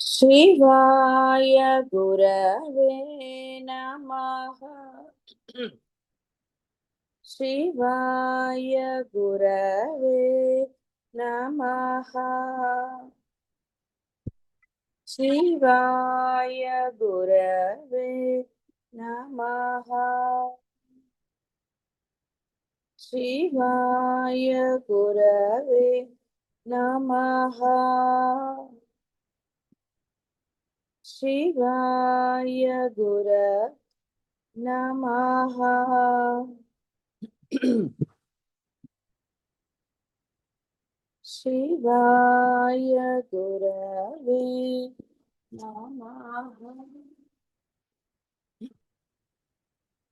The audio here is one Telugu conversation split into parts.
शिवाय गुरवे नमः। शिवाय गुरवे नमः। शिवाय गुरवे नमः। शिवाय गुरवे नमः। शिवाय गुरवे नमः। शिवाय गुरवे नमः।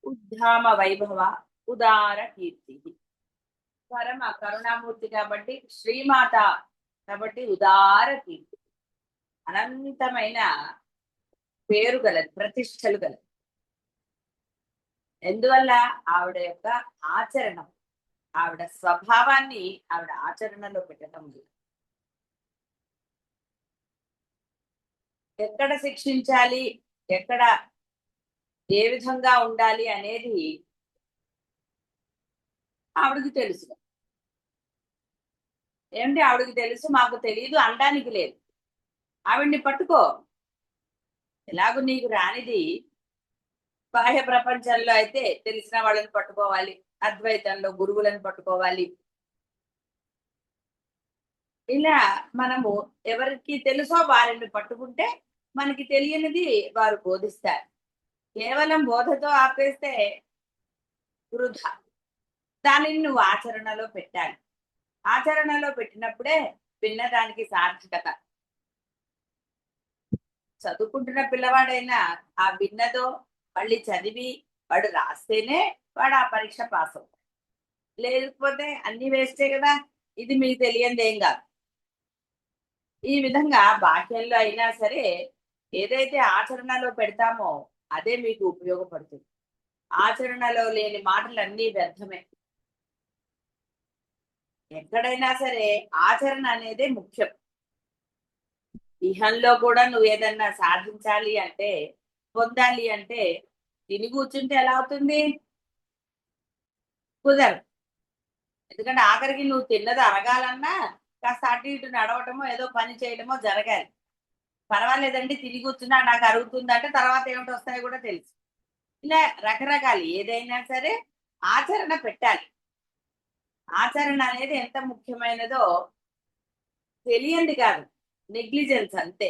ఉద్ధామ వైభవ ఉదార కీర్తి. పరమ కరుణామూర్తి కాబట్టి శ్రీమాత కాబట్టి ఉదార కీర్తి, అనంతమైన పేరు గలది, ప్రతిష్టలు గలది. ఎందువల్ల ఆవిడ యొక్క ఆచరణం, ఆవిడ స్వభావాన్ని ఆవిడ ఆచరణలో పెట్టడం లేదు. ఎక్కడ శిక్షించాలి, ఎక్కడ ఏ విధంగా ఉండాలి అనేది ఆవిడకి తెలుసు. ఏమిటి ఆవిడకి తెలుసు, మాకు తెలియదు అనడానికి లేదు. ఆవిడ్ని పట్టుకో. ఎలాగూ నీకు రానిది బాహ్య ప్రపంచంలో అయితే తెలిసిన వాళ్ళని పట్టుకోవాలి, అద్వైతంలో గురువులను పట్టుకోవాలి. ఇలా మనము ఎవరికి తెలుసో వారిని పట్టుకుంటే మనకి తెలియనిది వారు బోధిస్తారు. కేవలం బోధతో ఆపేస్తే వృధా. దానిని నువ్వు ఆచరణలో పెట్టాలి. ఆచరణలో పెట్టినప్పుడే విన్నదానికి సార్థకత. చదువుకుంటున్న పిల్లవాడైనా ఆ విన్నదో మళ్ళీ చదివి వాడు రాస్తేనే వాడు ఆ పరీక్ష పాస్ అవుతాడు. లేకపోతే అన్ని వేస్టే కదా. ఇది మీకు తెలియంది ఏం కాదు. ఈ విధంగా బాహ్యంలో అయినా సరే ఏదైతే ఆచరణలో పెడతామో అదే మీకు ఉపయోగపడుతుంది. ఆచరణలో లేని మాటలన్నీ వ్యర్థమే. ఎక్కడైనా సరే ఆచరణ అనేదే ముఖ్యం. ఇహంలో కూడా నువ్వు ఏదన్నా సాధించాలి అంటే, పొందాలి అంటే తిని కూర్చుంటే ఎలా అవుతుంది? కుదరదు. ఎందుకంటే ఆఖరికి నువ్వు తిన్నది అరగాలన్నా కాస్త అటు ఇటు నడవటమో ఏదో పని చేయడమో జరగాలి. పర్వాలేదండి తిరిగి కూర్చున్నా నాకు అరుగుతుందంటే తర్వాత ఏమిటి వస్తాయో కూడా తెలుసు. ఇలా రకరకాలు ఏదైనా సరే ఆచరణ పెట్టాలి. ఆచరణ అనేది ఎంత ముఖ్యమైనదో తెలియంది కాదు, నెగ్లిజెన్స్ అంతే.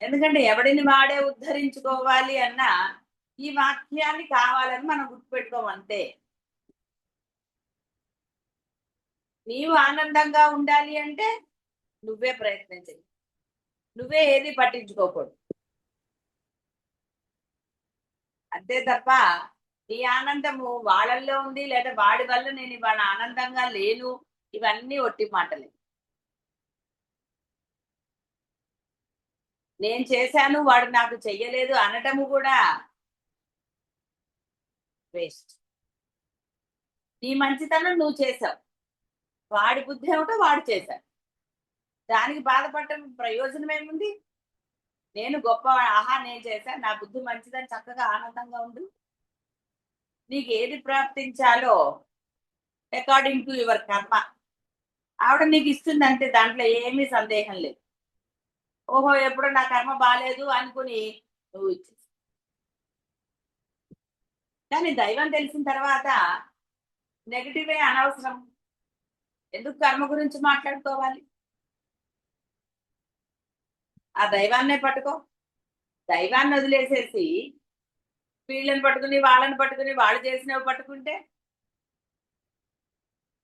ఎందుకంటే ఎవడిని వాడే ఉద్ధరించుకోవాలి అన్నా ఈ వాక్యాన్ని కావాలని మనం గుర్తుపెట్టుకోమంతే. నీవు ఆనందంగా ఉండాలి అంటే నువ్వే ప్రయత్నం చెయ్యి, నువ్వే ఏది పట్టించుకోకూడదు. అంతే తప్ప నీ ఆనందము వాళ్ళల్లో ఉంది లేదా వాడి వల్ల నేను ఇవాళ ఆనందంగా లేను, ఇవన్నీ ఒట్టి మాటలే. నేను చేశాను వాడు నాకు చెయ్యలేదు అనటము కూడా వేస్ట్. నీ మంచితనం నువ్వు చేసావు, వాడి బుద్ధి ఏమిటో వాడు చేశాడు. దానికి బాధపడటం ప్రయోజనం ఏముంది? నేను గొప్ప, ఆహా నేను చేశాను, నా బుద్ధి మంచిదని చక్కగా ఆనందంగా ఉండు. నీకు ఏది ప్రాప్తించాలో అకార్డింగ్ టు యువర్ కర్మ ఆవిడ నీకు ఇస్తుంది అంతే. దాంట్లో ఏమీ సందేహం లేదు. ఓహో ఎప్పుడు నా కర్మ బాగాలేదు అనుకుని నువ్వు ఇచ్చేసి, కానీ దైవం తెలిసిన తర్వాత నెగిటివే అనవసరం. ఎందుకు కర్మ గురించి మాట్లాడుకోవాలి? ఆ దైవాన్నే పట్టుకో. దైవాన్ని వదిలేసేసి వీళ్ళని పట్టుకుని వాళ్ళని పట్టుకుని వాళ్ళు చేసినవి పట్టుకుంటే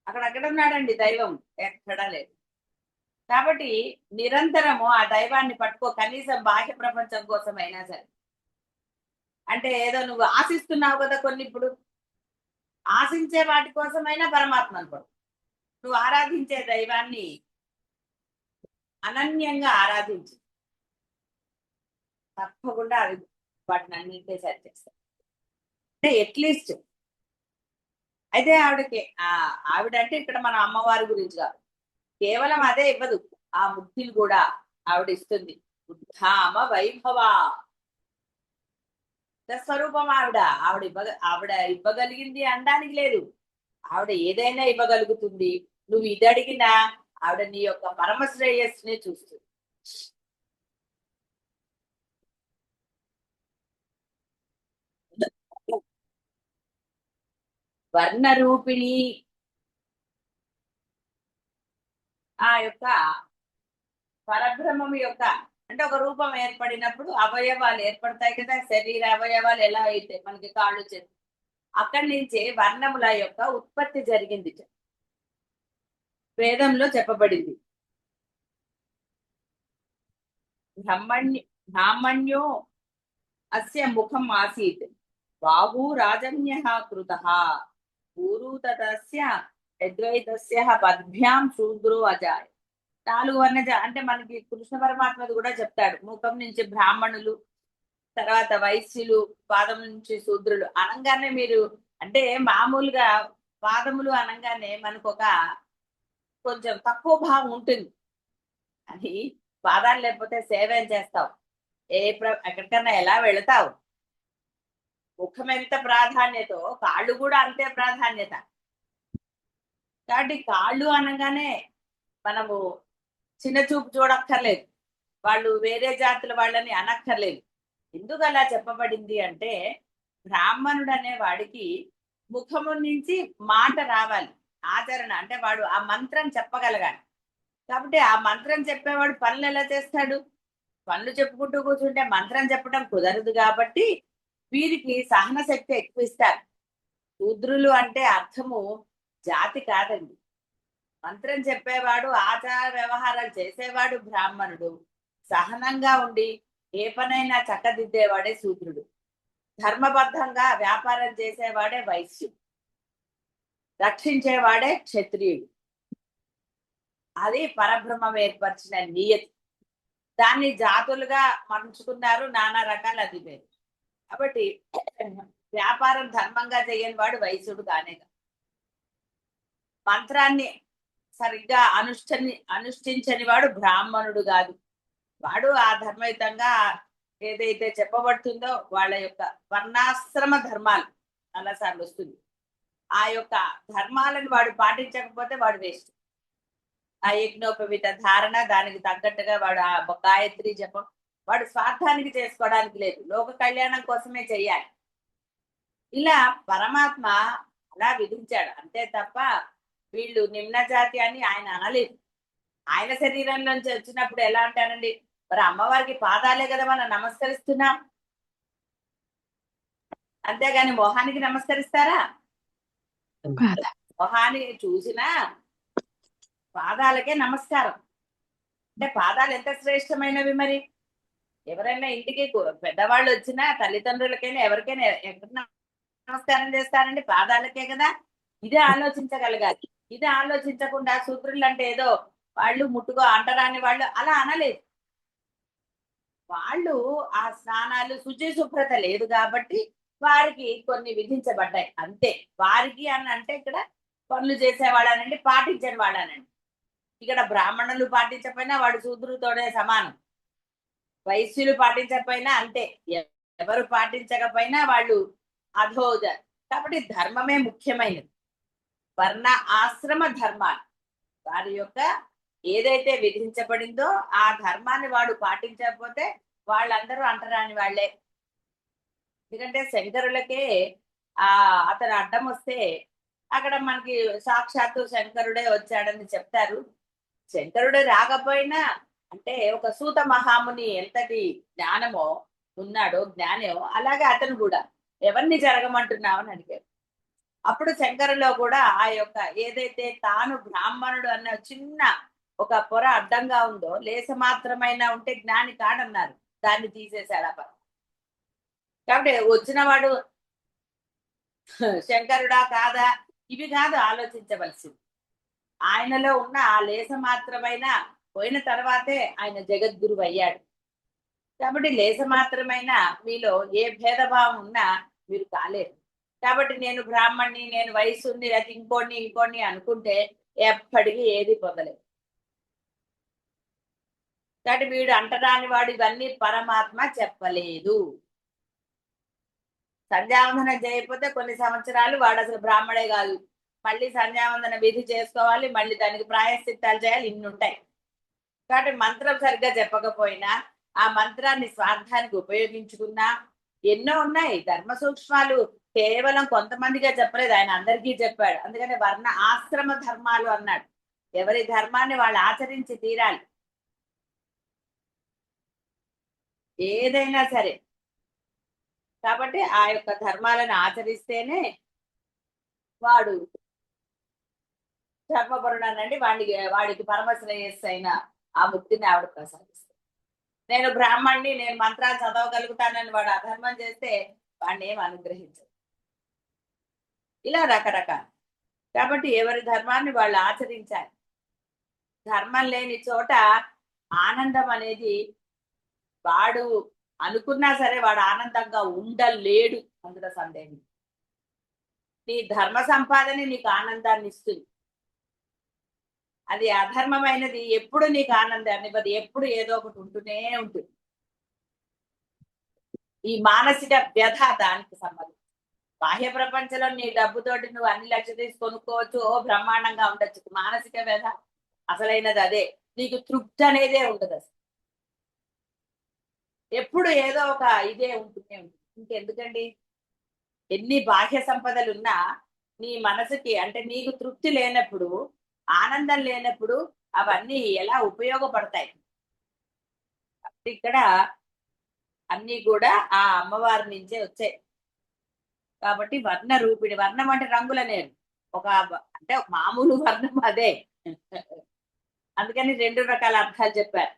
అక్కడ ఉన్నాడండి దైవం? ఎక్కడా లేదు. కాబట్టి నిరంతరము ఆ దైవాన్ని పట్టుకో, కనీసం బాహ్య ప్రపంచం కోసమైనా సరే. అంటే ఏదో నువ్వు ఆశిస్తున్నావు కదా కొన్ని, ఇప్పుడు ఆశించే వాటి కోసమైనా పరమాత్మ అనుకో. నువ్వు ఆరాధించే దైవాన్ని అనన్యంగా ఆరాధించు, తప్పకుండా అవి వాటిని అన్నింటినీ సరి చేస్తాయి. అంటే అట్లీస్ట్ అయితే ఆవిడకి ఆవిడ అంటే ఇక్కడ మన అమ్మవారి గురించి కాదు, కేవలం అదే ఇవ్వదు. ఆ ముక్తిని కూడా ఆవిడ ఇస్తుంది. ఉద్ధామ వైభవ స్వరూపం ఆవిడ. ఆవిడ ఇవ్వగలిగింది అనడానికి లేదు. ఆవిడ ఏదైనా ఇవ్వగలుగుతుంది. నువ్వు ఇది అడిగినా ఆవిడ నీ యొక్క పరమ శ్రేయస్సునే చూస్తుంది. వర్ణరూపిణి ఆ యొక్క పరబ్రహ్మం యొక్క అంటే ఒక రూపం ఏర్పడినప్పుడు అవయవాలు ఏర్పడతాయి కదా, శరీర అవయవాలు ఎలా అయితే మనకి కాళ్ళు చేతులు, అక్కడి నుంచే వర్ణముల యొక్క ఉత్పత్తి జరిగింది వేదంలో చెప్పబడింది. బ్రాహ్మణ్యో అస్య ముఖం ఆసీత్ బాహు రాజన్యః కృతః పూరు తస్య అద్వైతస్య పద్భ్యాం శూద్రో అజాయ. 4 వర్ణజ అంటే మనకి కృష్ణ పరమాత్మది కూడా చెప్తాడు. ముఖం నుంచి బ్రాహ్మణులు, తర్వాత వైశ్యులు, పాదం నుంచి శూద్రులు అనగానే మీరు అంటే మామూలుగా పాదములు అనగానే మనకు ఒక కొంచెం తక్కువ భావం ఉంటుంది. అని పాదాలు లేకపోతే సేవ ఏం చేస్తావు? ఎక్కడికన్నా ఎలా వెళతావు? ముఖం ఎంత ప్రాధాన్యతో కాళ్ళు కూడా అంతే ప్రాధాన్యత. కాబట్టి కాళ్ళు అనగానే మనము చిన్న చూపు చూడక్కర్లేదు, వాళ్ళు వేరే జాతుల వాళ్ళని అనక్కర్లేదు. ఎందుకు అలా చెప్పబడింది అంటే బ్రాహ్మణుడు అనే వాడికి ముఖము నుంచి మాట రావాలి, ఆచరణ అంటే వాడు ఆ మంత్రం చెప్పగలగాలి. కాబట్టి ఆ మంత్రం చెప్పేవాడు పనులు ఎలా చేస్తాడు? పనులు చెప్పుకుంటూ కూర్చుంటే మంత్రం చెప్పడం కుదరదు. కాబట్టి వీరికి సహన శక్తి ఎక్కువ ఇస్తారు. శూద్రులు అంటే అర్థము జాతి కాదండి. మంత్రం చెప్పేవాడు, ఆచార వ్యవహారాలు చేసేవాడు బ్రాహ్మణుడు. సహనంగా ఉండి ఏ పనైనా చక్కదిద్దేవాడే శూద్రుడు. ధర్మబద్ధంగా వ్యాపారం చేసేవాడే వైశ్యుడు. రక్షించేవాడే క్షత్రియుడు. అది పరబ్రహ్మం ఏర్పరిచిన నియతి. దాన్ని జాతులుగా మలుచుకున్నారు, నానా రకాల అది వేరు. కాబట్టి వ్యాపారం ధర్మంగా చేయని వాడు వైశ్యుడు కానే కాదు. మంత్రాన్ని సరిగ్గా అనుష్ఠించని వాడు బ్రాహ్మణుడు కాదు. వాడు ఆ ధర్మయుతంగా ఏదైతే చెప్పబడుతుందో వాళ్ళ యొక్క వర్ణాశ్రమ ధర్మాలు చాలాసార్లు వస్తుంది. ఆ యొక్క ధర్మాలను వాడు పాటించకపోతే వాడు వేస్ట్. ఆ యజ్ఞోపవీత ధారణ దానికి తగ్గట్టుగా వాడు ఆ గాయత్రి జపం వాడు స్వార్థానికి చేసుకోవడానికి లేదు, లోక కళ్యాణం కోసమే చెయ్యాలి. ఇలా పరమాత్మ అలా విధించాడు అంతే తప్ప వీళ్ళు నిమ్న జాతి అని ఆయన అనలేదు. ఆయన శరీరంలోంచి వచ్చినప్పుడు ఎలా అంటారండి? మరి అమ్మవారికి పాదాలే కదా మనం నమస్కరిస్తున్నాం, అంతేగాని మొహానికి నమస్కరిస్తారా? మొహాన్ని చూసినా పాదాలకే నమస్కారం. అంటే పాదాలు ఎంత శ్రేష్టమైనవి మరి. ఎవరైనా ఇంటికి పెద్దవాళ్ళు వచ్చినా తల్లిదండ్రులకైనా ఎవరికైనా ఎక్కడ నమస్కారం చేస్తారండి? పాదాలకే కదా. ఇదే ఆలోచించగలగాలి. ఇదే ఆలోచించకుండా శూద్రులు అంటే ఏదో వాళ్ళు ముట్టుకో అంటరాని వాళ్ళు అలా అనలేదు. వాళ్ళు ఆ స్నానాలు శుచి శుభ్రత లేదు కాబట్టి వారికి కొన్ని విధించబడ్డాయి అంతే. వారికి అని అంటే ఇక్కడ పనులు చేసేవాడనండి, పాటించని వాడనండి. ఇక్కడ బ్రాహ్మణులు పాటించకపోయినా వాడు శూద్రుతోనే సమానం, వైశ్యులు పాటించకపోయినా అంతే, ఎవరు పాటించకపోయినా వాళ్ళు అధోజ. కాబట్టి ధర్మమే ముఖ్యమైనది. వర్ణ ఆశ్రమ ధర్మాలు వారి యొక్క ఏదైతే విధించబడిందో ఆ ధర్మాన్ని వాడు పాటించకపోతే వాళ్ళందరూ అంటరాని వాళ్ళే. ఎందుకంటే శంకరులకే అతను అడ్డం వస్తే అక్కడ మనకి సాక్షాత్తు శంకరుడే వచ్చాడని చెప్తారు. శంకరుడు రాకపోయినా అంటే ఒక సూత మహాముని ఎంతటి జ్ఞానమో ఉన్నాడో జ్ఞానమో అలాగే అతను కూడా ఎవరిని జరగమంటున్నావు అని అడిగాడు. అప్పుడు శంకరులో కూడా ఆ యొక్క ఏదైతే తాను బ్రాహ్మణుడు అన్న చిన్న ఒక పొర అడ్డంగా ఉందో, లేస మాత్రమైనా ఉంటే జ్ఞాని కాడన్నారు, దాన్ని తీసేశాడు ఆ పని. కాబట్టి వచ్చిన వాడు శంకరుడా కాదా ఇవి కాదు ఆలోచించవలసింది. ఆయనలో ఉన్న ఆ లేస మాత్రమైన పోయిన తర్వాతే ఆయన జగద్గురువు అయ్యాడు. కాబట్టి లేస మాత్రమైన మీలో ఏ భేదభావం ఉన్నా మీరు కాలేరు. కాబట్టి నేను బ్రాహ్మణ్ణి, నేను వయసుని, అది ఇంకోని అనుకుంటే ఎప్పటికీ ఏది పొందలేదు. కాబట్టి వీడు అంటరాని వాడు ఇవన్నీ పరమాత్మ చెప్పలేదు. సంధ్యావందనం చేయకపోతే కొన్ని సంవత్సరాలు వాడు అసలు బ్రాహ్మడే కాదు. మళ్ళీ సంధ్యావందన విధి చేసుకోవాలి, మళ్ళీ దానికి ప్రాయశ్చిత్తాలు చేయాలి, ఇన్ని ఉంటాయి. కాబట్టి మంత్రం సరిగ్గా చెప్పకపోయినా ఆ మంత్రాన్ని స్వార్థానికి ఉపయోగించుకున్నా ఎన్నో ఉన్నాయి. ధర్మ సూక్ష్మాలు కేవలం కొంతమందిగా చెప్పలేదు, ఆయన అందరికీ చెప్పాడు. అందుకని వర్ణ ఆశ్రమ ధర్మాలు అన్నాడు. ఎవరి ధర్మాన్ని వాళ్ళు ఆచరించి తీరాలి, ఏదైనా సరే. కాబట్టి ఆ యొక్క ధర్మాలను ఆచరిస్తేనే వాడు ధర్మపరుడనండి, వాడికి పరమశ్రేయస్సు అయిన ఆ ముక్తిని ఆవిడ ప్రసాదిస్తుంది. నేను బ్రాహ్మణ్ణి, నేను మంత్రాలు చదవగలుగుతానని వాడు అధర్మం చేస్తే వాడిని ఏం అనుగ్రహించదు. ఇలా రకరకాల. కాబట్టి ఎవరి ధర్మాన్ని వాళ్ళు ఆచరించాలి. ధర్మం లేని చోట ఆనందం అనేది వాడు అనుకున్నా సరే వాడు ఆనందంగా ఉండలేడు, అందులో సందేహం. నీ ధర్మ సంపాదన నీకు ఆనందాన్ని ఇస్తుంది. అది అధర్మమైనది ఎప్పుడు నీకు ఆనందాన్ని ఇవ్వదు, ఎప్పుడు ఏదో ఒకటి ఉంటూనే ఉంటుంది. ఈ మానసిక వ్యధ దానికి సంబంధించి. బాహ్య ప్రపంచంలో నీ డబ్బుతోటి నువ్వు అన్ని లక్షలు తీసి కొనుక్కోవచ్చు, ఓ బ్రహ్మాండంగా ఉండొచ్చు. మానసిక వ్యధ అసలైనది అదే. నీకు తృప్తి అనేదే ఉండదు అసలు, ఎప్పుడు ఏదో ఒక ఇదే ఉంటూనే ఉంటుంది. ఇంకెందుకండి ఎన్ని బాహ్య సంపదలు ఉన్నా నీ మనసుకి, అంటే నీకు తృప్తి లేనప్పుడు, ఆనందం లేనప్పుడు అవన్నీ ఎలా ఉపయోగపడతాయి? ఇక్కడ అన్ని కూడా ఆ అమ్మవారి నుంచే వచ్చాయి. కాబట్టి వర్ణ రూపిణి, వర్ణం అంటే రంగులనేది ఒక, అంటే మామూలు వర్ణం అదే. అందుకని 2 రకాల అర్థాలు చెప్పారు.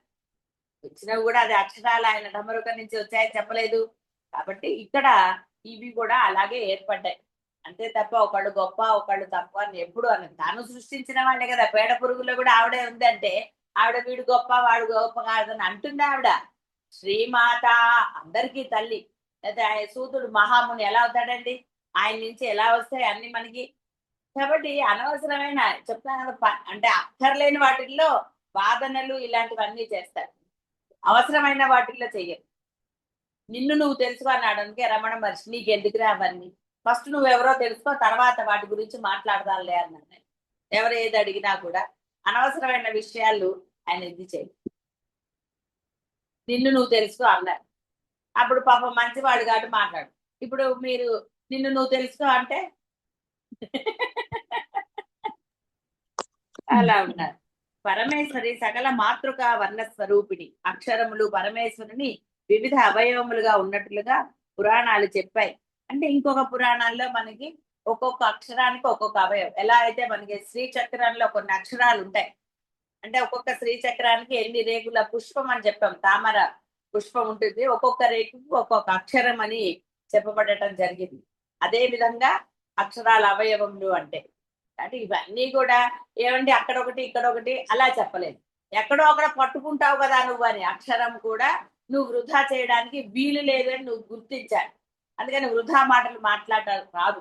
వచ్చినవి కూడా అది అక్షరాలు ఆయన ఢమరుకం నుంచి వచ్చాయని చెప్పలేదు. కాబట్టి ఇక్కడ ఇవి కూడా అలాగే ఏర్పడ్డాయి. అంతే తప్ప ఒకళ్ళు గొప్ప ఒకళ్ళు తక్కువ అని ఎప్పుడు అని, తాను సృష్టించిన వాళ్ళే కదా. పేడ పురుగులో కూడా ఆవిడే ఉందంటే ఆవిడ వీడు గొప్ప వాడు గొప్ప కాదని అంటుంది ఆవిడ. శ్రీమాత అందరికీ తల్లి. అయితే ఆయన సూతుడు మహాముని ఎలా అవుతాడండి? ఆయన నుంచి ఎలా వస్తాయి అన్ని మనకి? కాబట్టి అనవసరమైన చెప్తాను కదా, అంటే అక్కర్లేని వాటిల్లో వాదనలు ఇలాంటివన్నీ చేస్తారు, అవసరమైన వాటిల్లో చెయ్యరు. నిన్ను నువ్వు తెలుసుకో అన్నాడు. అందుకే రమణ మహర్షి నీకు ఎందుకురా అవన్నీ, ఫస్ట్ నువ్వెవరో తెలుసుకో, తర్వాత వాటి గురించి మాట్లాడదాంలే అన్నాడు. ఎవరు ఏది అడిగినా కూడా అనవసరమైన విషయాలు ఆయన ఇది చేయి, నిన్ను నువ్వు తెలుసుకో అన్నారు. అప్పుడు పాపం మంచివాడు కాబట్టి మాట్లాడు. ఇప్పుడు మీరు నిన్ను నువ్వు తెలుసుకో అంటే అలా ఉన్నారు. పరమేశ్వరి సకల మాతృక వర్ణ స్వరూపిణి. అక్షరములు పరమేశ్వరుని వివిధ అవయవములుగా ఉన్నట్లుగా పురాణాలు చెప్పాయి. అంటే ఇంకొక పురాణాల్లో మనకి ఒక్కొక్క అక్షరానికి ఒక్కొక్క అవయవం. ఎలా అయితే మనకి శ్రీచక్రంలో కొన్ని అక్షరాలు ఉంటాయి, అంటే ఒక్కొక్క శ్రీచక్రానికి ఎన్ని రేకుల పుష్పం అని చెప్పాం, తామర పుష్పం ఉంటుంది, ఒక్కొక్క రేకుకు ఒక్కొక్క అక్షరం అని చెప్పబడటం జరిగింది. అదే విధంగా అక్షరాల అవయవములు అంటే ఇవన్నీ కూడా ఏమండి అక్కడొకటి ఇక్కడొకటి అలా చెప్పలేదు. ఎక్కడో అక్కడ పట్టుకుంటావు కదా నువ్వు అని, అక్షరం కూడా నువ్వు వృధా చేయడానికి వీలు లేదని నువ్వు గుర్తించాలి. అందుకని వృధా మాటలు మాట్లాడాలి రాదు.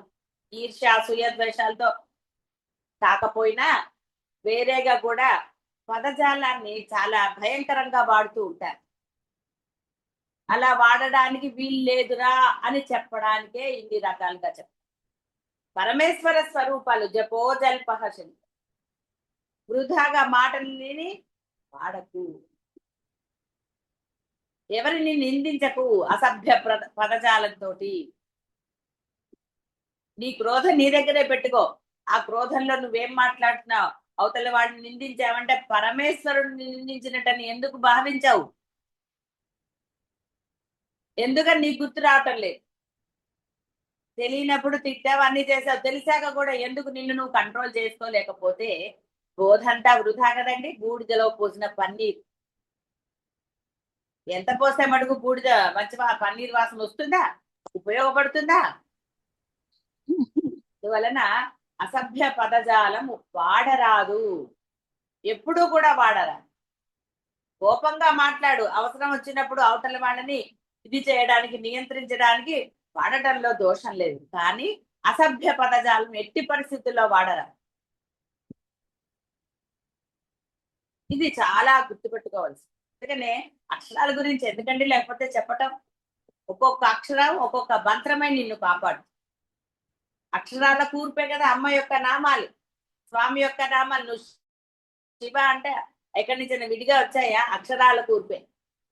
ఈర్ష్య అసూయ ద్వేషాలతో కాకపోయినా వేరేగా కూడా పదజాలాన్ని చాలా భయంకరంగా వాడుతూ ఉంటారు. అలా వాడడానికి వీలు లేదురా అని చెప్పడానికే ఇన్ని రకాలుగా చెప్తారు. పరమేశ్వర స్వరూపాలు జపోజల్పహశని, వృధాగా మాటలని వాడకు, ఎవరిని నిందించకు అసభ్య పదజాలంతో. నీ క్రోధం నీ దగ్గరే పెట్టుకో. ఆ క్రోధంలో నువ్వేం మాట్లాడుతున్నావు? అవతల వాడిని నిందించావంటే పరమేశ్వరుడిని నిందించినట్టని ఎందుకు భావించావు? ఎందుకని నీకు గుర్తు రావటం లేదు? తెలియనప్పుడు తిట్టావు, అన్ని చేసావు, తెలిసాక కూడా ఎందుకు నిన్ను నువ్వు కంట్రోల్ చేసుకోలేకపోతే బోధంతా వృధా కదండి. బూడిదలో పోసిన పన్నీర్, ఎంత పోస్తే మటుకు బూడిద మంచి పన్నీర్ వాసన వస్తుందా? ఉపయోగపడుతుందా? అందువలన అసభ్య పదజాలం వాడరాదు, ఎప్పుడూ కూడా వాడరా. కోపంగా మాట్లాడు, అవసరం వచ్చినప్పుడు అవతల వాళ్ళని ఇది చేయడానికి నియంత్రించడానికి వాడటంలో దోషం లేదు, కానీ అసభ్య పదజాలం ఎట్టి పరిస్థితుల్లో వాడరా. ఇది చాలా గుర్తుపెట్టుకోవాల్సి. అందుకనే అక్షరాల గురించి ఎందుకండి లేకపోతే చెప్పటం. ఒక్కొక్క అక్షరం ఒక్కొక్క మంత్రమై నిన్ను కాపాడు. అక్షరాల కూర్పే కదా అమ్మ యొక్క నామాలు, స్వామి యొక్క నామాలు. నువ్వు శివ అంటే ఎక్కడి నుంచి విడిగా వచ్చాయా? అక్షరాల కూర్పే.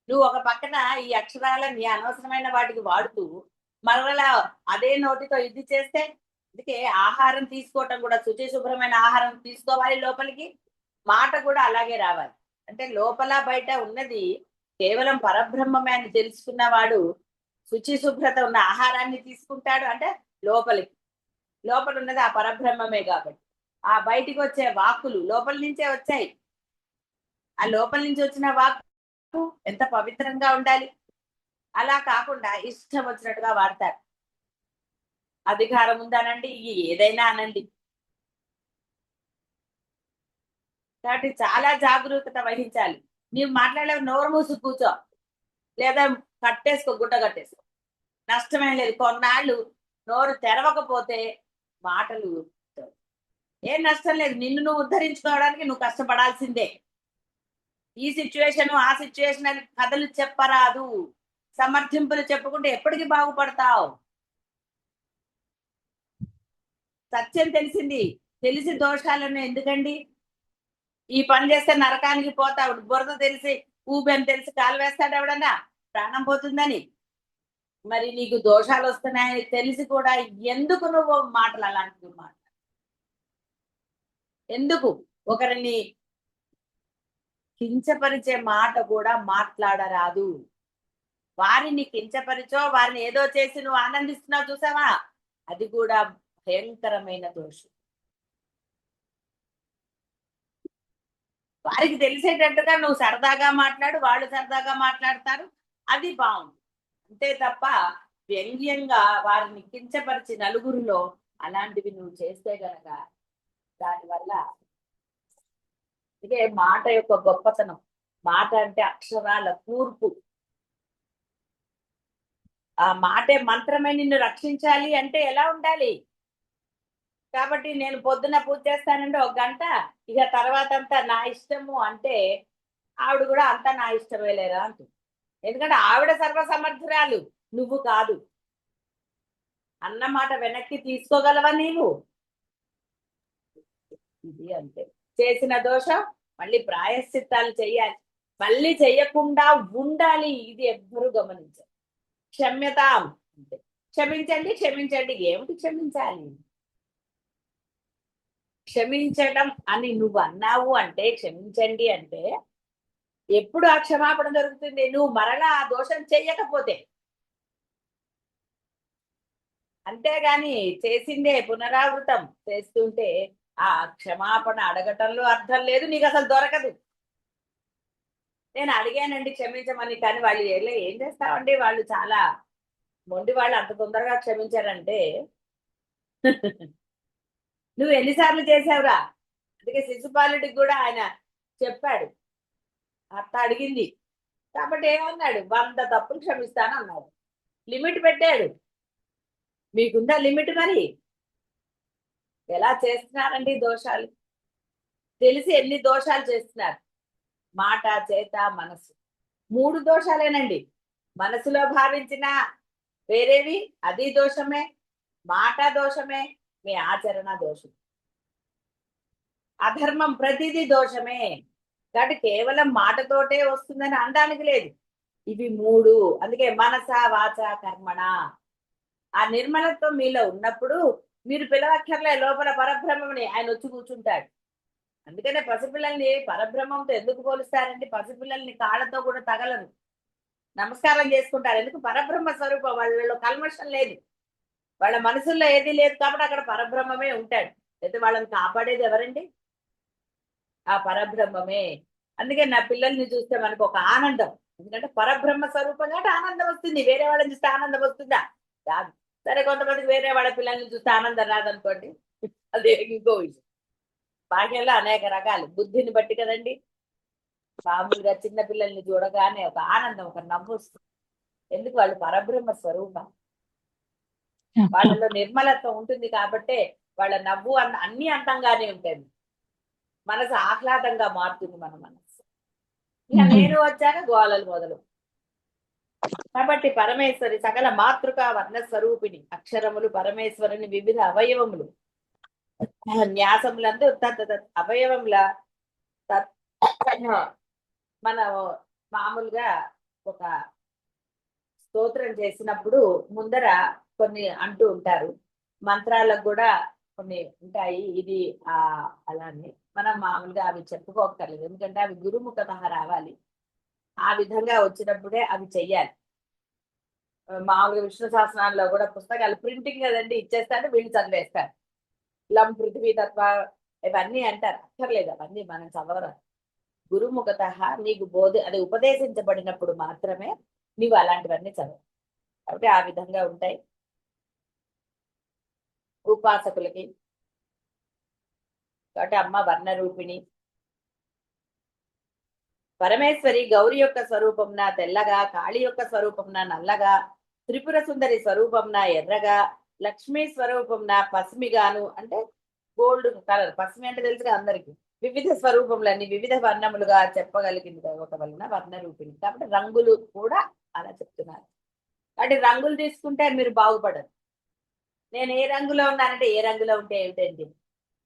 నువ్వు ఒక పక్కన ఈ అక్షరాలని అనవసరమైన వాటికి వాడుతూ మరలా అదే నోటితో ఇది చేస్తే, అందుకే ఆహారం తీసుకోవటం కూడా శుచి శుభ్రమైన ఆహారం తీసుకోవాలి. లోపలికి మాట కూడా అలాగే రావాలి. అంటే లోపల బయట ఉన్నది కేవలం పరబ్రహ్మమే అని తెలుసుకున్నవాడు శుచి శుభ్రత ఉన్న ఆహారాన్ని తీసుకుంటాడు. అంటే లోపలికి, లోపల ఉన్నది ఆ పరబ్రహ్మమే కాబట్టి ఆ బయటికి వచ్చే వాక్కులు లోపల నుంచే వచ్చాయి. ఆ లోపల నుంచి వచ్చిన వాక్కు ఎంత పవిత్రంగా ఉండాలి. అలా కాకుండా ఇష్టం వచ్చినట్టుగా వాడతారు. అధికారం ఉందనండి, ఏదైనా అనండి. కాబట్టి చాలా జాగరూకత వహించాలి. నీవు మాట్లాడే నోరు మూసి కూర్చో, లేదా కట్టేసుకో, గుడ్డ కట్టేసుకో, నష్టమేం లేదు. కొన్నాళ్ళు నోరు తెరవకపోతే మాటలు ఏం నష్టం లేదు. నిన్ను నువ్వు ఉద్ధరించుకోవడానికి నువ్వు కష్టపడాల్సిందే. ఈ సిచ్యువేషన్ ఆ సిచ్యువేషన్ అని కథలు చెప్పరాదు, సమర్థింపులు చెప్పుకుంటే ఎప్పటికీ బాగుపడతావు. సత్యం తెలిసింది, తెలిసి దోషాలను ఎందుకండి? ఈ పని చేస్తే నరకానికి పోతావు, బురద తెలిసి ఊబని తెలిసి కాలు వేస్తాడు ఎవడన్నా ప్రాణం పోతుందని. మరి నీకు దోషాలు వస్తున్నాయని తెలిసి కూడా ఎందుకు నువ్వు మాటలు అలాంటివి మాట? ఎందుకు ఒకరిని కించపరిచే మాట కూడా మాట్లాడరాదు. వారిని కించపరిచో వారిని ఏదో చేసి నువ్వు ఆనందిస్తున్నావు చూసావా, అది కూడా భయంకరమైన దోషం. వారికి తెలిసేటట్టుగా నువ్వు సరదాగా మాట్లాడు, వాళ్ళు సరదాగా మాట్లాడతారు, అది బాగుంది. అంతే తప్ప వ్యంగ్యంగా వారిని కించపరిచి నలుగురిలో అలాంటివి నువ్వు చేస్తే గనక దానివల్ల ఇదే మాట యొక్క గొప్పతనం. మాట అంటే అక్షరాల కూర్పు. ఆ మాటే మంత్రమే నిన్ను రక్షించాలి అంటే ఎలా ఉండాలి? కాబట్టి నేను పొద్దున పూజ చేస్తానంటే 1 గంట, ఇక తర్వాత అంతా నా ఇష్టము అంటే ఆవిడ కూడా అంతా నా ఇష్టమే లేరా అంటుంది. ఎందుకంటే ఆవిడ సర్వసమర్థురాలు, నువ్వు కాదు. అన్నమాట వెనక్కి తీసుకోగలవా నీవు? ఇది అంతే. చేసిన దోషం మళ్ళీ ప్రాయశ్చిత్తాలు చెయ్యాలి, మళ్ళీ చెయ్యకుండా ఉండాలి. ఇది ఎవ్వరూ గమనించారు. క్షమ్యతాం అంటే క్షమించండి క్షమించండి. ఏమిటి క్షమించాలి? క్షమించడం అని నువ్వు అన్నావు అంటే, క్షమించండి అంటే ఎప్పుడు ఆ క్షమాపణ దొరుకుతుంది? నువ్వు మరలా ఆ దోషం చెయ్యకపోతే. అంతేగాని చేసిందే పునరావృతం చేస్తుంటే ఆ క్షమాపణ అడగటంలో అర్థం లేదు, నీకు అసలు దొరకదు. నేను అడిగానండి క్షమించమని, కానీ వాళ్ళు ఏం చేస్తామండి, వాళ్ళు చాలా మొండి, వాళ్ళు అంత తొందరగా క్షమించారంటే నువ్వు ఎన్నిసార్లు చేసావురా? అందుకే శిశుపాలుడికి కూడా ఆయన చెప్పాడు, అత్త అడిగింది కాబట్టి ఏమన్నాడు, 100 తప్పులు క్షమిస్తాను అన్నాడు. లిమిట్ పెట్టాడు. మీకుందా లిమిట్? మరి ఎలా చేస్తున్నారండి దోషాలు? తెలిసి ఎన్ని దోషాలు చేస్తున్నారు. మాట, చేత, మనసు, 3 దోషాలేనండి. మనసులో భావించిన వేరేవి అది దోషమే, మాట దోషమే, మీ ఆచరణ దోషం. అధర్మం ప్రతిదీ దోషమే. కాబట్టి కేవలం మాటతోటే వస్తుందని అనడానికి లేదు. ఇవి 3. అందుకే మనస వాచ కర్మణ. ఆ నిర్మలత్వం మీలో ఉన్నప్పుడు మీరు పిలవక్కర్లే, లోపల పరబ్రహ్మని ఆయన వచ్చి కూర్చుంటాడు. అందుకనే పసిపిల్లల్ని పరబ్రహ్మంతో ఎందుకు పోలుస్తారండి? పసిపిల్లల్ని కాళ్ళతో కూడా తగలరు, నమస్కారం చేసుకుంటారు. ఎందుకు? పరబ్రహ్మ స్వరూపం. వాళ్ళలో కల్మషం లేదు, వాళ్ళ మనసుల్లో ఏది లేదు కాబట్టి అక్కడ పరబ్రహ్మమే ఉంటాడు. అయితే వాళ్ళని కాపాడేది ఎవరండి? ఆ పరబ్రహ్మమే. అందుకే నా పిల్లల్ని చూస్తే మనకు ఒక ఆనందం. ఎందుకంటే పరబ్రహ్మ స్వరూపం కాబట్టి ఆనందం వస్తుంది. వేరే వాళ్ళని చూస్తే ఆనందం వస్తుందా? రాదు. సరే, కొంతమందికి వేరే వాళ్ళ పిల్లల్ని చూస్తే ఆనందం రాదనుకోండి, అదే ఇంకో విషయం. భాగ్యంలో అనేక రకాలు, బుద్ధిని బట్టి కదండి. మామూలుగా చిన్న పిల్లల్ని చూడగానే ఒక ఆనందం, ఒక నవ్వు వస్తుంది. ఎందుకు? వాళ్ళు పరబ్రహ్మ స్వరూపం. వాళ్ళలో నిర్మలత్వం ఉంటుంది కాబట్టే వాళ్ళ నవ్వు అన్ని అంతంగానే ఉంటుంది. మనసు ఆహ్లాదంగా మారుతుంది మన మనస్సు. ఇక నేను వచ్చాక గోళలు మొదలు. కాబట్టి పరమేశ్వరి సకల మాతృకా వర్ణ స్వరూపిణి. అక్షరములు పరమేశ్వరుని వివిధ అవయవములు. న్యాసములందు అవయవముల మన మామూలుగా ఒక స్తోత్రం చేసినప్పుడు ముందర కొన్ని అంటూ ఉంటారు. మంత్రాలకు కూడా కొన్ని ఉంటాయి. ఇది అలానే మనం మామూలుగా అవి చెప్పుకోకర్లేదు, ఎందుకంటే అవి గురుముఖత రావాలి. ఆ విధంగా వచ్చినప్పుడే అవి చెయ్యాలి. మామూలుగా విష్ణు సహస్రనామంలో కూడా పుస్తకాలు ప్రింటింగ్ కదండి, ఇచ్చేస్తారు, వీళ్ళు చదివేస్తారు. లం పృథ్వీ తత్వ ఇవన్నీ అంటారు, అక్కర్లేదు అవన్నీ మనం చదవరాదు. గురుముఖత నీకు అది ఉపదేశించబడినప్పుడు మాత్రమే నీవు అలాంటివన్నీ చదవ. కాబట్టి ఆ విధంగా ఉంటాయి ఉపాసకులకి. కాబట్టి అమ్మ వర్ణరూపిణి. పరమేశ్వరి గౌరి యొక్క స్వరూపంన తెల్లగా, కాళి యొక్క స్వరూపంన నల్లగా, త్రిపుర సుందరి స్వరూపంన ఎర్రగా, లక్ష్మీ స్వరూపంన పసిమిగాను, అంటే గోల్డ్ కలర్. పసిమి అంటే తెలుసుగా అందరికి. వివిధ స్వరూపములన్నీ వివిధ వర్ణములుగా చెప్పగలిగింది ఒక వలన వర్ణరూపిణి. కాబట్టి రంగులు కూడా అలా చెప్తున్నారు. కాబట్టి రంగులు తీసుకుంటే మీరు బాగుపడరు. నేను ఏ రంగులో ఉన్నానంటే ఏ రంగులో ఉంటే ఏమిటండి,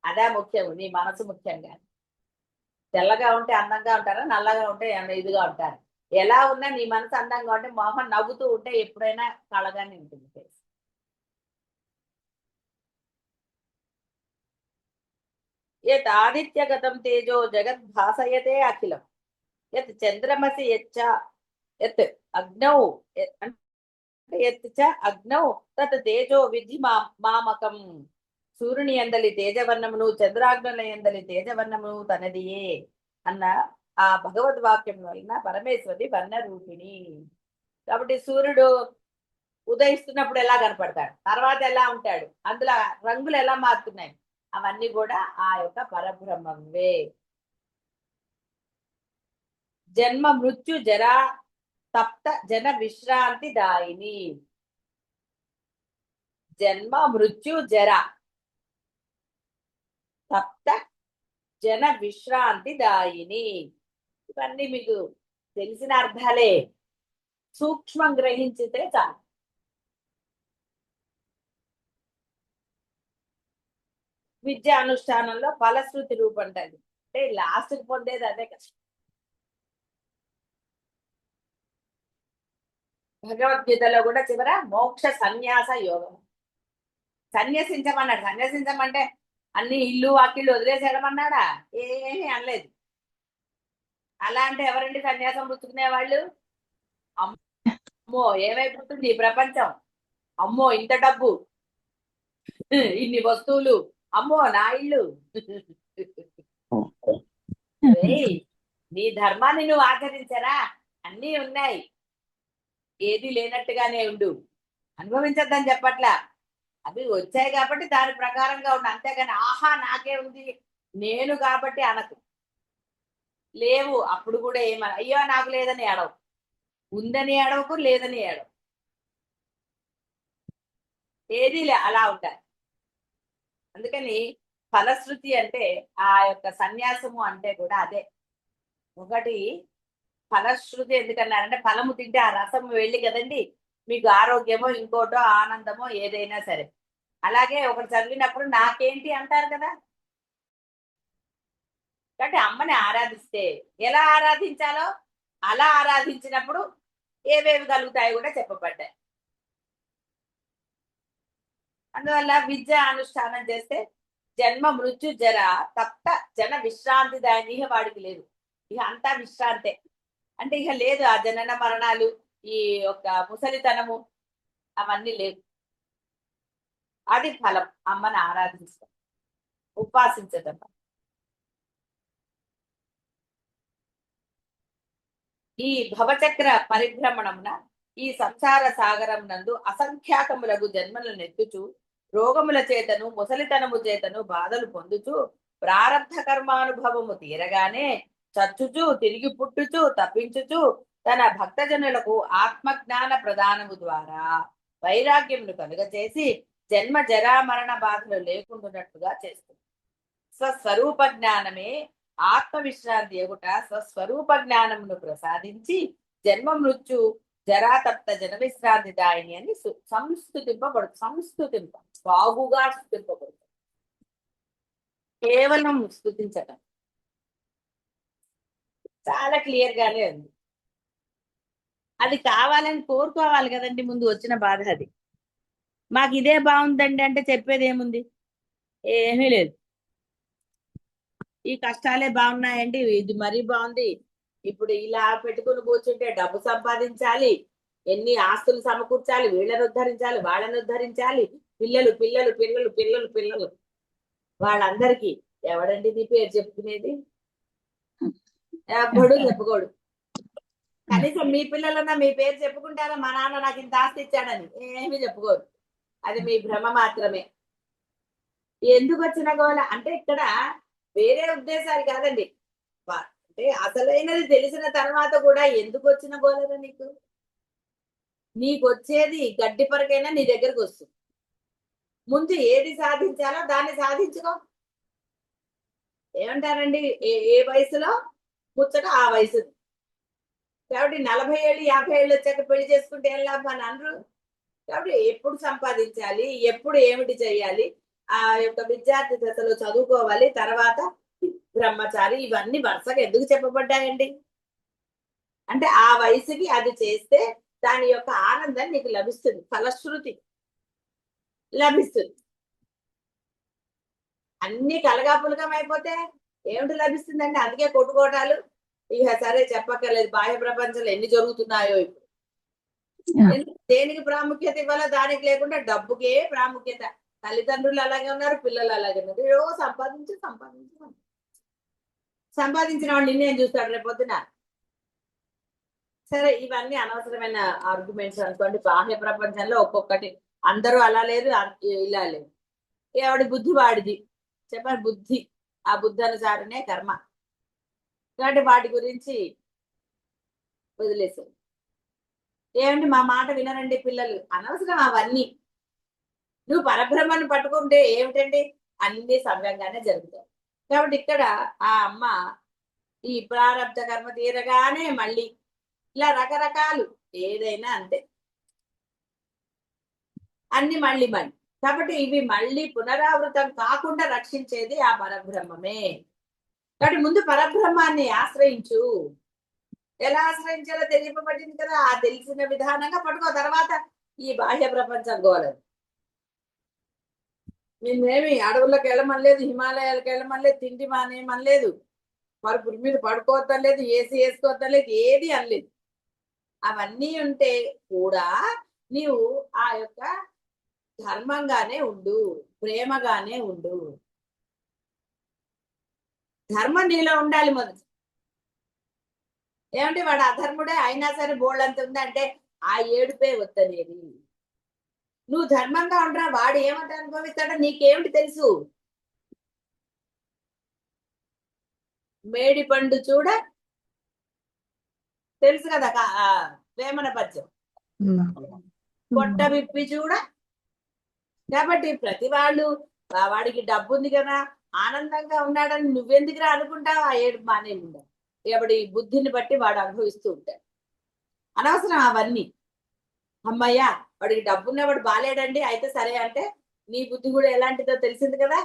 అదే ముఖ్యం. నీ మనసు ముఖ్యంగా. తెల్లగా ఉంటే అందంగా ఉంటారా, నల్లగా ఉంటే ఇదిగా ఉంటారు. ఎలా ఉన్నా నీ మనసు అందంగా ఉంటే, మొహం నవ్వుతూ ఉంటే ఎప్పుడైనా కళగానే ఉంటుంది. యత్ ఆదిత్యగతం తేజో జగద్భాసయతే అఖిలం, యత్ చంద్రమసి యత్ అగ్నౌ అంటే యత్ చ అగ్నౌ తత్ తేజో విధి మామకం. సూర్యుని ఎందలి తేజవర్ణమును, చంద్రాగ్నుల ఎందలి తేజవర్ణమును తనదియే అన్న ఆ భగవద్వాక్యం వలన పరమేశ్వరి వర్ణరూపిణి. కాబట్టి సూర్యుడు ఉదయిస్తున్నప్పుడు ఎలా కనపడతాడు, తర్వాత ఎలా ఉంటాడు, అందులో రంగులు ఎలా మారుతున్నాయి, అవన్నీ కూడా ఆ యొక్క పరబ్రహ్మవే. జన్మ మృత్యు జరా తప్త జన విశ్రాంతి దాయిని. జన్మ మృత్యు జర తప్త జన విశ్రాంతి దాయిని. ఇవన్నీ మీకు తెలిసిన అర్థాలే, సూక్ష్మం గ్రహించితే చాలు. విద్యా అనుష్ఠానంలో ఫలశ్రుతి రూపం ఉంటుంది, అంటే లాస్ట్కి పొందేది అదే కదా. భగవద్గీతలో కూడా చివర మోక్ష సన్యాస యోగం సన్యసించమన్నాడు. సన్యసించమంటే అన్ని ఇల్లు వాకిళ్ళు వదిలేసేయడమన్నాడా? ఏమీ అనలేదు. అలా అంటే ఎవరండి సన్యాసం పుచ్చుకునే వాళ్ళు? అమ్మో ఏమైపోతుంది ఈ ప్రపంచం, అమ్మో ఇంత డబ్బు, ఇన్ని వస్తువులు, అమ్మో నా ఇల్లు. నీ ధర్మాన్ని నువ్వు ఆచరించరా, అన్నీ ఉన్నాయి, ఏది లేనట్టుగానే ఉండు, అనుభవించద్దని చెప్పట్లా. అవి వచ్చాయి కాబట్టి దాని ప్రకారంగా ఉండు, అంతేగాని ఆహా నాకే ఉంది నేను కాబట్టి అనకు. లేవు అప్పుడు కూడా అయ్యో నాకు లేదని ఏడవు, ఉందని ఏడవకు, లేదని ఏడవు, ఏది అలా ఉంటాయి. అందుకని ఫలశ్రుతి అంటే ఆ యొక్క సన్యాసము అంటే కూడా అదే. ఒకటి ఫలశ్రుతి ఎందుకన్నారంటే ఫలము తింటే ఆ రసము వెళ్ళి కదండి మీకు ఆరోగ్యమో ఇంకోటో ఆనందమో ఏదైనా సరే. అలాగే ఒకటి చదివినప్పుడు నాకేంటి అంటారు కదా. కాబట్టి అమ్మని ఆరాధిస్తే ఎలా ఆరాధించాలో అలా ఆరాధించినప్పుడు ఏవేవి కలుగుతాయో కూడా చెప్పబడ్డాయి. అందువల్ల విద్య అనుష్ఠానం చేస్తే జన్మ మృత్యు జర తప్త జన విశ్రాంతి దాని వాడికి లేదు, ఇక అంతా విశ్రాంతే. అంటే ఇక లేదు ఆ జనన మరణాలు, ఈ యొక్క ముసలితనము అవన్నీ లేవు. అది ఫలం అమ్మని ఆరాధించడం, ఉపాసించడం. ఈ భవచక్ర పరిభ్రమణమున ఈ సంసార సాగరం నందు అసంఖ్యాకములకు జన్మలను నెత్తుచు రోగముల చేతను ముసలితనము చేతను బాధలు పొందుచు ప్రారంధ కర్మానుభవము తీరగానే చచ్చుచు తిరిగి పుట్టుచు తప్పించుచు తన భక్తజనులకు ఆత్మజ్ఞాన ప్రదానము ద్వారా వైరాగ్యమును కలుగచేసి జన్మ జరా మరణ బాధలు లేకుండానట్టుగా చేస్తుంది. స్వస్వరూప జ్ఞానమే ఆత్మవిశ్రాంతి ఎగుట స్వస్వరూప జ్ఞానమును ప్రసాదించి జన్మ మృత్యు జరాతప్త జన విశ్రాంతి దాయిని అని సంస్థుతింపబడు బాగుగా స్థుతింపబడుతుంది. కేవలం స్థుతించటం చాలా క్లియర్ గానే ఉంది. అది కావాలని కోరుకోవాలి కదండి. ముందు వచ్చిన బాధ అది. మాకు ఇదే బాగుందండి అంటే చెప్పేది ఏముంది? ఏమీ లేదు. ఈ కష్టాలే బాగున్నాయండి, ఇది మరీ బాగుంది, ఇప్పుడు ఇలా పెట్టుకుని కూర్చుంటే డబ్బు సంపాదించాలి, ఎన్ని ఆస్తులు సమకూర్చాలి, వీళ్ళని ఉద్ధరించాలి, వాళ్ళని ఉద్ధరించాలి, పిల్లలు పిల్లలు పిల్లలు పిల్లలు పిల్లలు వాళ్ళందరికీ ఎవడండి నీ పేరు చెప్పుకునేది? ఎవ్వడు చెప్పుకోడు. కనీసం మీ పిల్లలన్నా మీ పేరు చెప్పుకుంటారా? మా నాన్న నాకు ఇంత ఆస్తి ఇచ్చాడని ఏమీ చెప్పుకోరు. అది మీ భ్రమ మాత్రమే. ఎందుకు వచ్చిన గోల అంటే ఇక్కడ వేరే ఉద్దేశాలు కాదండి. అంటే అసలైనది తెలిసిన తర్వాత కూడా ఎందుకు వచ్చిన గోలరా నీకు? నీకు వచ్చేది గడ్డి పరకైనా నీ దగ్గరకు వస్తుంది. ముందు ఏది సాధించాలో దాన్ని సాధించుకో. ఏమంటారండి, ఏ వయసులో ముచ్చట ఆ వయసు. కాబట్టి 40 ఏళ్ళు 50 ఏళ్ళు వచ్చాక పెళ్లి చేసుకుంటే ఏం లాభం అని అనరు. కాబట్టి ఎప్పుడు సంపాదించాలి, ఎప్పుడు ఏమిటి చేయాలి, ఆ యొక్క విద్యార్థి దశలో చదువుకోవాలి, తర్వాత బ్రహ్మచారి, ఇవన్నీ వరుసగా ఎందుకు చెప్పబడ్డాయండి అంటే ఆ వయసుకి అది చేస్తే దాని యొక్క ఆనందం నీకు లభిస్తుంది, ఫలశ్రుతి లభిస్తుంది. అన్ని కలగాపులగం అయిపోతే ఏమిటి లభిస్తుందండి? అందుకే కొట్టుకోటాలు ఇక సరే చెప్పక్కర్లేదు. బాహ్య ప్రపంచంలో ఎన్ని జరుగుతున్నాయో ఇప్పుడు. దేనికి ప్రాముఖ్యత ఇవ్వాలో దానికి లేకుండా డబ్బుకే ప్రాముఖ్యత. తల్లిదండ్రులు అలాగే ఉన్నారు, పిల్లలు అలాగే ఉన్నారు. ఏదో సంపాదించి సంపాదించిన వాడు నిన్నేం చూస్తాడు రేపు పొద్దున? సరే, ఇవన్నీ అనవసరమైన ఆర్గ్యుమెంట్స్ అనుకోండి. బాహ్య ప్రపంచంలో ఒక్కొక్కటి అందరూ అలా లేదు, ఇలా లేదు. ఎవడి బుద్ధి వాడిది. చెప్పారు బుద్ధి, ఆ బుద్ధి అనుసారనే కర్మ. కాబట్టి వాటి గురించి వదిలేసారు. ఏమంటే మా మాట వినరండి పిల్లలు, అనవసరం అవన్నీ. నువ్వు పరబ్రహ్మను పట్టుకుంటే ఏమిటండి, అన్ని సవ్యంగానే జరుగుతాయి. కాబట్టి ఇక్కడ ఆ అమ్మ ఈ ప్రారంభ కర్మ తీరగానే మళ్ళీ ఇలా రకరకాలు ఏదైనా అంతే అన్ని మళ్ళీ కాబట్టి ఇవి మళ్ళీ పునరావృతం కాకుండా రక్షించేది ఆ పరబ్రహ్మమే. కాబట్టి ముందు పరబ్రహ్మాన్ని ఆశ్రయించు. ఎలా ఆశ్రయించాలో తెలియబడింది కదా, ఆ తెలిసిన విధానంగా పట్టుకో. తర్వాత ఈ బాహ్య ప్రపంచం గోలేదు. మేమేమి అడవుల్లోకి వెళ్ళమనలేదు, హిమాలయాలకు వెళ్ళమనలేదు, తిండి మానేయమనలేదు, పరుపుల మీద పడుకోవద్దలేదు, ఏసీ వేసుకోవద్దలేదు, ఏది అనలేదు. అవన్నీ ఉంటే కూడా నీవు ఆ యొక్క ధర్మంగానే ఉండు, ప్రేమగానే ఉండు. ధర్మం నీలో ఉండాలి మొదటి. ఏమంటే వాడు అధర్ముడే అయినా సరే బోళ్ళంత ఉందంటే ఆ ఏడుపే వద్దనేది. నువ్వు ధర్మంగా ఉండరా, వాడు ఏమంటే అనుభవిస్తాడో నీకేమిటి తెలుసు? మేడి పండు చూడ తెలుసు కదా, వేమన పద్యం. పొట్ట విప్పి చూడ. కాబట్టి ప్రతి వాళ్ళు వాడికి డబ్బు ఉంది కదా, ఆనందంగా ఉన్నాడని నువ్వెందుకురా అనుకుంటావు? ఆ ఏడు మానే ఉండ. ఎవడి బుద్ధిని బట్టి వాడు అనుభవిస్తూ ఉంటాడు. అనవసరం అవన్నీ. అమ్మయ్యా వాడికి డబ్బున్నవాడు బాలేడండి అయితే సరే అంటే నీ బుద్ధి కూడా ఎలాంటిదో తెలిసింది కదా.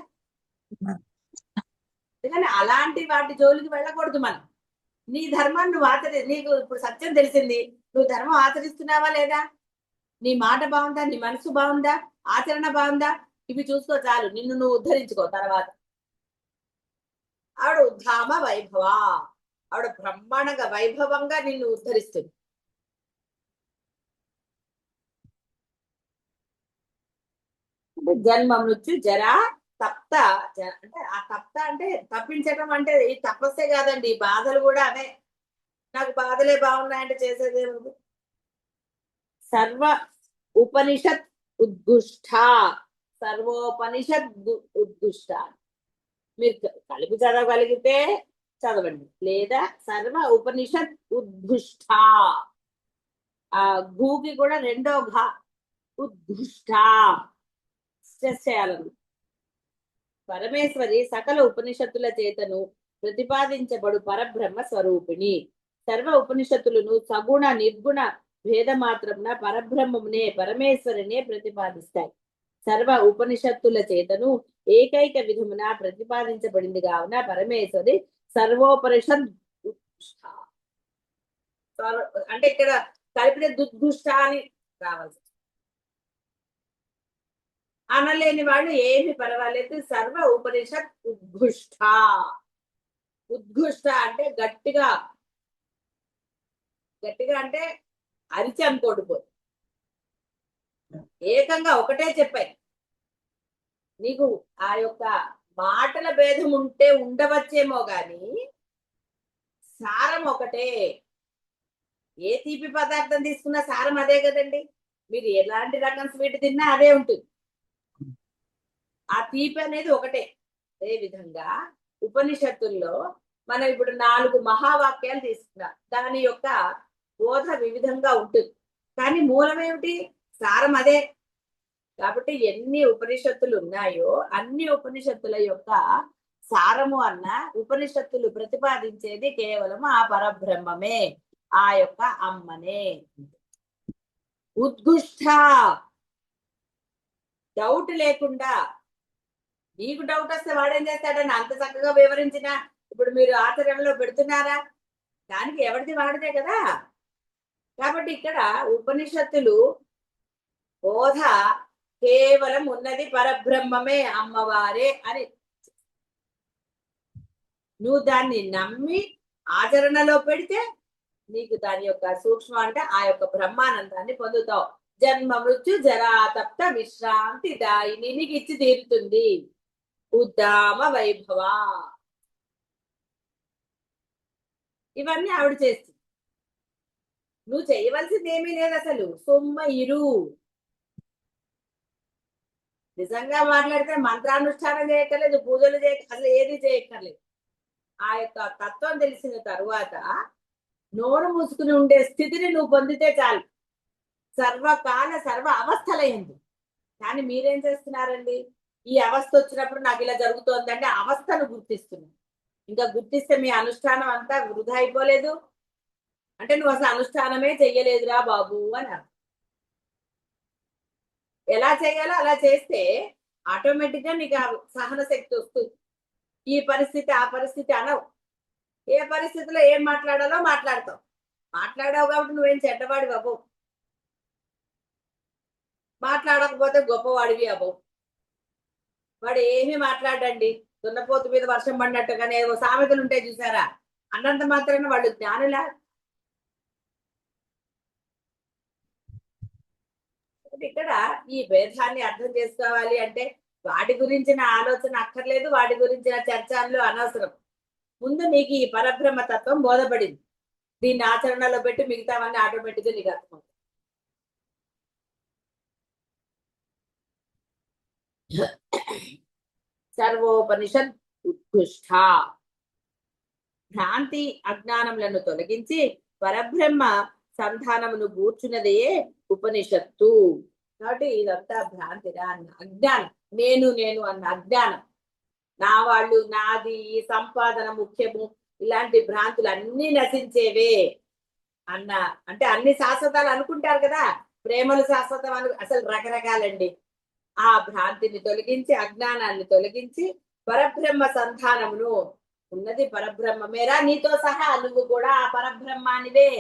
అందుకని అలాంటి వాటి జోలికి వెళ్ళకూడదు మనం. నీ ధర్మాన్ని నువ్వు నీకు ఇప్పుడు సత్యం తెలిసింది, నువ్వు ధర్మం ఆచరిస్తున్నావా లేదా? నీ మాట బాగుందా, నీ మనసు బాగుందా, ఆచరణ బాగుందా? ఇవి చూసుకో చాలు, నిన్ను నువ్వు ఉద్ధరించుకో. తర్వాత ఆవిడ ఉద్ధామ వైభవ, ఆవిడ బ్రహ్మాండంగా వైభవంగా నిన్ను ఉద్ధరిస్తుంది. జన్మ మృత్యు జరా తప్త అంటే ఆ తప్త అంటే తప్పించడం అంటే ఈ తపస్సే కాదండి, ఈ బాధలు కూడా అవే. నాకు బాధలే బాగున్నాయంటే చేసేదేముంది? సర్వ ఉపనిషత్ ఉద్గుష్ట, సర్వోపనిషత్ ఉద్గుష్ట. మీరు కలిపి చదవగలిగితే చదవండి, లేదా సర్వ ఉపనిషత్ ఉద్గుష్ట. ఆ గూకి కూడా రెండో ఘా, ఉద్గుష్ట స్ట్రెస్ చేయాలను. పరమేశ్వరి సకల ఉపనిషత్తుల చేతను ప్రతిపాదించబడు పరబ్రహ్మ స్వరూపిణి. సర్వ ఉపనిషత్తులను సగుణ నిర్గుణ భేద మాత్రమున పరబ్రహ్మమునే పరమేశ్వరునే ప్రతిపాదిస్తాయి. సర్వ ఉపనిషత్తుల చేతను ఏకైక విధమున ప్రతిపాదించబడింది కావున పరమేశ్వరి సర్వోపనిషత్ అంటే ఇక్కడ కలిపిన దుద్గుష్ట అని రావాల్సి అనలేని వాళ్ళు ఏమి పర్వాలేదు. సర్వ ఉపనిషత్ ఉద్ఘుష్ట. ఉద్ఘుష్ట అంటే గట్టిగా, గట్టిగా అంటే అరిచి అనుకోడిపోయి ఏకంగా ఒకటే చెప్పాయి. నీకు ఆ యొక్క మాటల భేదం ఉంటే ఉండవచ్చేమో గాని సారం ఒకటే. ఏ తీపి పదార్థం తీసుకున్నా సారం అదే కదండి. మీరు ఎలాంటి రకం స్వీట్ తిన్నా అదే ఉంటుంది. ఆ తీపి అనేది ఒకటే. అదే విధంగా ఉపనిషత్తుల్లో మనం ఇప్పుడు 4 మహావాక్యాలు తీసుకున్నాం. దాని యొక్క బోధ వివిధంగా ఉంటుంది, కానీ మూలం ఏమిటి? సారం అదే. కాబట్టి ఎన్ని ఉపనిషత్తులు ఉన్నాయో అన్ని ఉపనిషత్తుల యొక్క సారము అన్న ఉపనిషత్తులు ప్రతిపాదించేది కేవలం ఆ పరబ్రహ్మమే, ఆ యొక్క అమ్మనే. ఉద్ఘుష్ట, డౌట్ లేకుండా. నీకు డౌట్ వస్తే వాడేం చేస్తాడని అంత చక్కగా వివరించిన ఇప్పుడు మీరు ఆచరణలో పెడుతున్నారా? దానికి ఎవరిది వాడితే కదా. కాబట్టి ఇక్కడ ఉపనిషత్తులు బోధ కేవలం ఉన్నది పరబ్రహ్మమే, అమ్మవారే అని నువ్వు దాన్ని నమ్మి ఆచరణలో పెడితే నీకు దాని యొక్క సూక్ష్మ అంటే ఆ యొక్క బ్రహ్మానందాన్ని పొందుతావు. జన్మ మృత్యు జరా తప్త విశ్రాంతి దాయిని నీకు ఇచ్చి తీరుతుంది. ఉద్దామ వైభవ ఇవన్నీ ఆవిడ చేస్తుంది. నువ్వు చేయవలసింది ఏమీ లేదు. అసలు సొమ్మ ఇరు. నిజంగా మాట్లాడితే మంత్రానుష్ఠానం చేయక్కర్లేదు, పూజలు అసలు ఏది చేయక్కర్లేదు. ఆ యొక్క తత్వం తెలిసిన తరువాత నోరు మూసుకుని ఉండే స్థితిని నువ్వు పొందితే చాలు. సర్వకాల సర్వ అవస్థలైంది. కానీ మీరేం చేస్తున్నారండి? ఈ అవస్థ వచ్చినప్పుడు నాకు ఇలా జరుగుతోందంటే అవస్థను గుర్తిస్తున్నావు. ఇంకా గుర్తిస్తే మీ అనుష్ఠానం అంతా వృధా అయిపోలేదు అంటే నువ్వు అసలు అనుష్ఠానమే చెయ్యలేదురా బాబు అని అర్థం. ఎలా చేయాలో అలా చేస్తే ఆటోమేటిక్ గా నీకు ఆ సహన శక్తి వస్తుంది. ఈ పరిస్థితి ఆ పరిస్థితి అనవు. ఏ పరిస్థితిలో ఏం మాట్లాడాలో మాట్లాడతావు. మాట్లాడావు కాబట్టి నువ్వేం చెడ్డవాడివి అవ్వవు, మాట్లాడకపోతే గొప్పవాడివి అవ్వవు. వాడు ఏమీ మాట్లాడండి, దున్నపోతు మీద వర్షం పడినట్టుగానే ఏవో సామెతలు ఉంటాయి చూసారా, అన్నంత మాత్రాన వాళ్ళు జ్ఞానులా? ఇక్కడ ఈ భేదాన్ని అర్థం చేసుకోవాలి అంటే వాటి గురించిన ఆలోచన అక్కర్లేదు, వాటి గురించిన చర్చలు అనవసరం. ముందు నీకు ఈ పరబ్రహ్మ తత్వం బోధపడింది, దీన్ని ఆచరణలో పెట్టి మిగతావన్నీ ఆటోమేటిక్ గా నీకు అర్థమవుతుంది. సర్వోపనిషత్ ఉత్కృష్ట. భ్రాంతి అజ్ఞానములను తొలగించి పరబ్రహ్మ సంధానమును కూర్చున్నదే ఉపనిషత్తు. కాబట్టి ఇదంతా భ్రాంతిరా అన్న అజ్ఞానం. నేను నేను అన్న అజ్ఞానం, నా వాళ్ళు, నాది, ఈ సంపాదన ముఖ్యము, ఇలాంటి భ్రాంతులు అన్ని నశించేవే అన్న. అంటే అన్ని శాశ్వతాలు అనుకుంటారు కదా, ప్రేమలు శాశ్వతం అసలు రకరకాలండి. ఆ భ్రాంతిని తొలగించి అజ్ఞానాన్ని తొలగించి పరబ్రహ్మ సంధానమును, ఉన్నది పరబ్రహ్మమేరా, నీతో సహా నువ్వు కూడా ఆ పరబ్రహ్మానివే.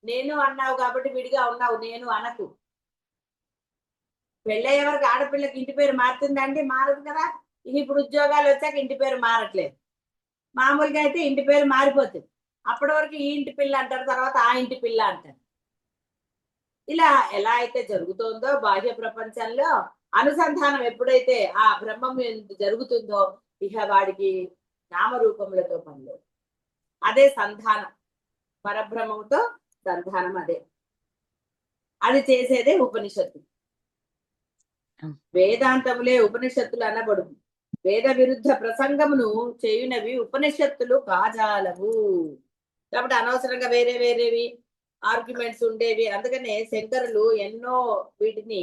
నేను అన్నావు కాబట్టి విడిగా ఉన్నావు, నేను అనకు. పెళ్ళయ్యే వరకు ఆడపిల్లకి ఇంటి పేరు మారుతుందండి? మారదు కదా. ఇప్పుడు ఉద్యోగాలు వచ్చాక ఇంటి పేరు మారట్లేదు. మామూలుగా అయితే ఇంటి పేరు మారిపోతుంది. అప్పటి వరకు ఈ ఇంటి పిల్ల అంటారు, తర్వాత ఆ ఇంటి పిల్ల అంటారు. ఇలా ఎలా అయితే జరుగుతోందో బాహ్య ప్రపంచంలో అనుసంధానం ఎప్పుడైతే ఆ బ్రహ్మం జరుగుతుందో ఇక వాడికి నామరూపములతో పనిలేదు. అదే సంధానం, పరబ్రహ్మంతో సంధానం. అదే అది చేసేదే ఉపనిషత్తు. వేదాంతములే ఉపనిషత్తులు అనబడు. వేద విరుద్ధ ప్రసంగమును చేయునవి ఉపనిషత్తులు కాజాలవు. కాబట్టి అనవసరంగా వేరే వేరేవి ఆర్గ్యుమెంట్స్ ఉండేవి. అందుకనే శంకరులు ఎన్నో వీటిని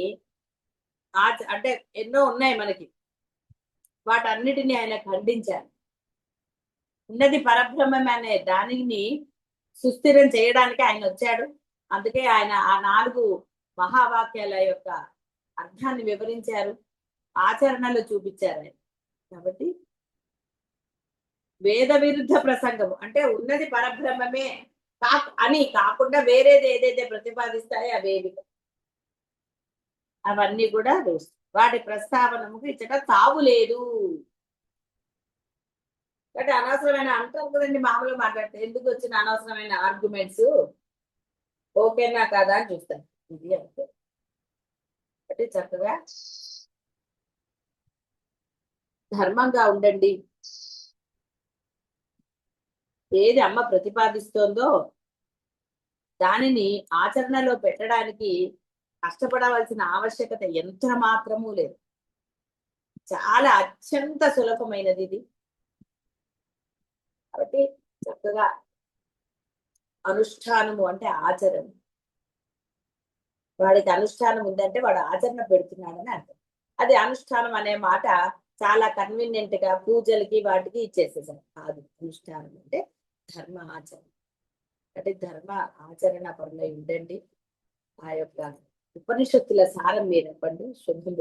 అంటే ఎన్నో ఉన్నాయి మనకి, వాటన్నిటిని ఆయన ఖండించారు. ఉన్నది పరబ్రహ్మం అనే దానిని సుస్థిరం చేయడానికి ఆయన వచ్చాడు. అందుకే ఆయన ఆ 4 మహావాక్యాల యొక్క అర్థాన్ని వివరించారు, ఆచరణలో చూపించారు ఆయన. కాబట్టి వేద విరుద్ధ ప్రసంగం అంటే ఉన్నది పరబ్రహ్మమే అని కాకుండా వేరేది ఏదైతే ప్రతిపాదిస్తాయో అవేవి అవన్నీ కూడా వేస్ట్. వాటి ప్రస్తావనకు ఇచ్చట తావు లేదు. అంటే అనవసరమైన అంటారు కదండి, మామూలుగా మాట్లాడితే ఎందుకు వచ్చిన అనవసరమైన ఆర్గ్యుమెంట్స్, ఓకేనా కాదా అని చూస్తాను. ఇది అంతే. అంటే చక్కగా ధర్మంగా ఉండండి. ఏది అమ్మ ప్రతిపాదిస్తోందో దానిని ఆచరణలో పెట్టడానికి కష్టపడవలసిన ఆవశ్యకత ఎంత మాత్రమూ లేదు. చాలా అత్యంత సులభమైనది ఇది. కాబట్టి చక్కగా అనుష్ఠానము అంటే ఆచరణ. వాడికి అనుష్ఠానం ఉందంటే వాడు ఆచరణ పెడుతున్నాడని అర్థం. అది అనుష్ఠానం అనే మాట చాలా కన్వీనియంట్ గా పూజలకి వాటికి ఇచ్చేసేసారు. కాదు, అనుష్ఠానం అంటే ధర్మ ఆచరణ. అంటే ధర్మ ఆచరణ పనులు ఉండండి. ఆ యొక్క ఉపనిషత్తుల సారం మీరు చెప్పండి. శుభం